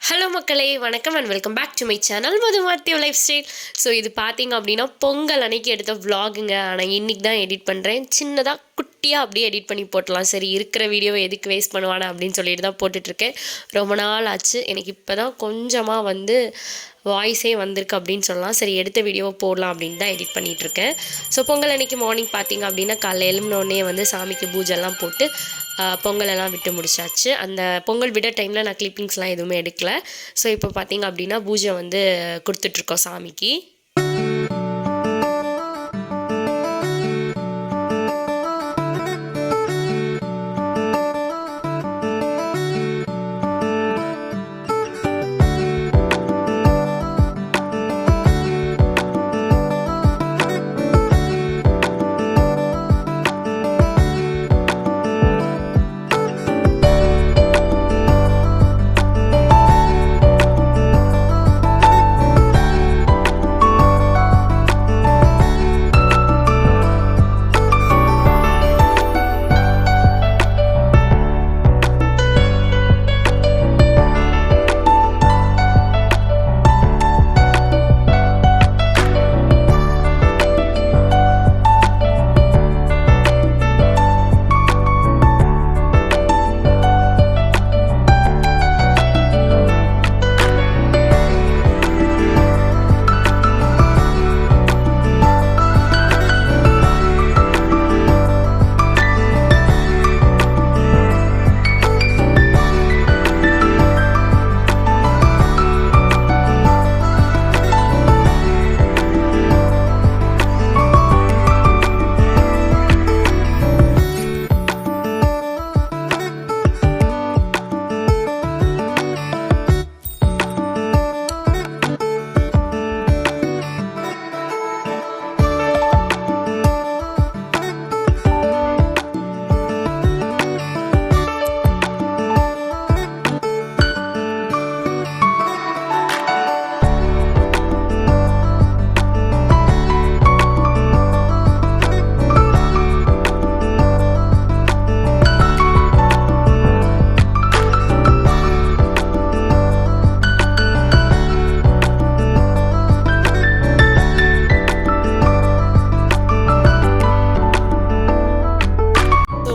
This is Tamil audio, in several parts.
ஹலோ மக்களே, வணக்கம் and welcome back to my channel மதுமார்த்தியோ லைஃப் ஸ்டைல். ஸோ இது பார்த்தீங்க அப்படின்னா பொங்கல் அன்னைக்கு எடுத்த vlogங்க. ஆனால் இன்றைக்கி தான் எடிட் பண்ணுறேன். சின்னதாக குட்டியாக அப்படியே எடிட் பண்ணி போட்டலாம். சரி, இருக்கிற வீடியோவை எதுக்கு வேஸ்ட் பண்ணுவானே அப்படின்னு சொல்லிட்டு தான் போட்டுட்ருக்கேன். ரொம்ப நாள் ஆச்சு. எனக்கு இப்போ தான் கொஞ்சமாக வாய்ஸே வந்திருக்கு அப்படின்னு சொல்லலாம். சரி, எடுத்த வீடியோவை போடலாம் அப்படின்னு தான் எடிட் பண்ணிகிட்ருக்கேன். ஸோ பொங்கல் அன்னைக்கு மார்னிங் பார்த்தீங்க அப்படின்னா காலைல எழும்பினோடனே சாமிக்கு பூஜைலாம் போட்டு பொங்கலெல்லாம் விட்டு முடிச்சாச்சு. அந்த பொங்கல் விட டைமில் நான் கிளிப்பிங்ஸ்லாம் எதுவுமே எடுக்கலை. ஸோ இப்போ பார்த்தீங்க அப்படின்னா பூஜை கொடுத்துட்ருக்கோம் சாமிக்கு.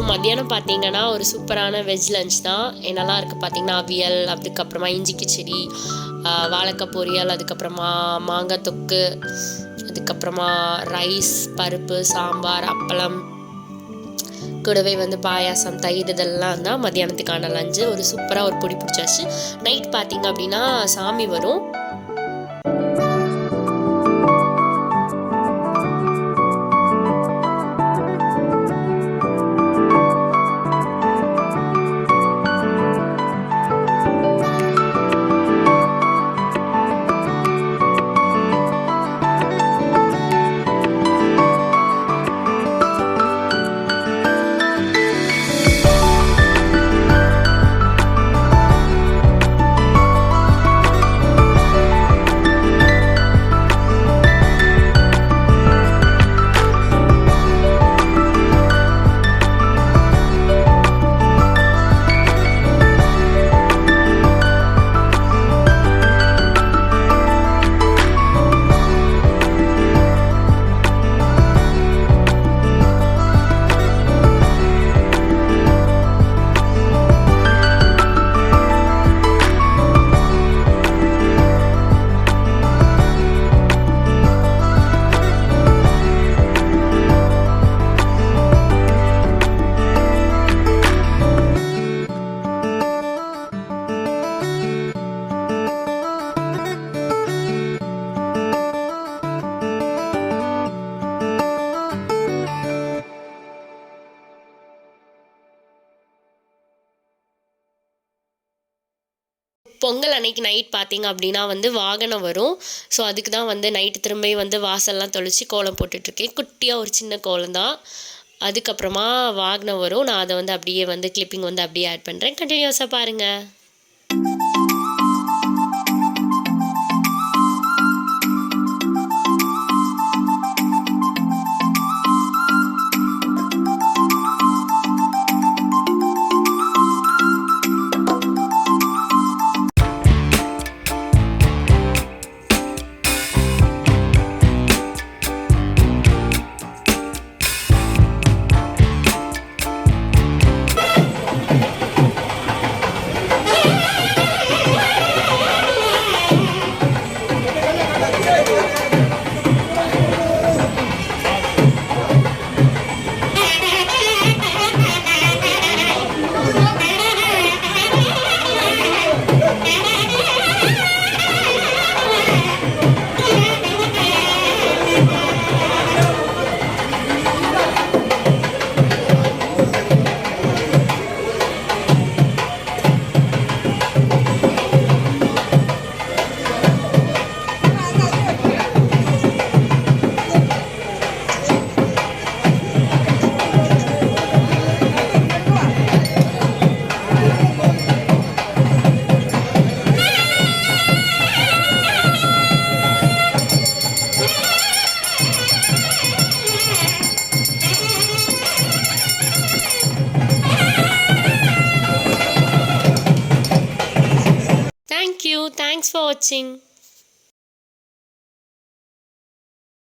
மத்தியானம் பார்த்தீங்கன்னா ஒரு சூப்பரான வெஜ் லஞ்ச் தான். என்னெல்லாம் இருக்குது பார்த்தீங்கன்னா அவியல், அதுக்கப்புறமா இஞ்சி கிச்சடி, வாழைக்காய் பொரியல், அதுக்கப்புறமா மாங்காய் தொக்கு, அதுக்கப்புறமா ரைஸ், பருப்பு, சாம்பார், அப்பளம், கூடவே பாயாசம், தயிர், இதெல்லாம் தான் மத்தியானத்துக்கான லஞ்சு. ஒரு சூப்பராக ஒரு பொடி பிடிச்சாச்சு. நைட் பார்த்தீங்க அப்படின்னா சாமி வரும். பொங்கல் அன்னைக்கு நைட் பார்த்தீங்க அப்படின்னா வாகனம் வரும். ஸோ அதுக்கு தான் நைட்டு திரும்பி வாசல்லாம் தொளிச்சு கோலம் போட்டுட்ருக்கேன். குட்டியாக ஒரு சின்ன கோலம் தான். அதுக்கப்புறமா வாகனம் வரும். நான் அதை அப்படியே கிளிப்பிங் அப்படியே ஆட் பண்ணுறேன். கண்டினியூஸாக பாருங்கள். தேங்க்யூ. தேங்க்ஸ் ஃபார் வாட்சிங்.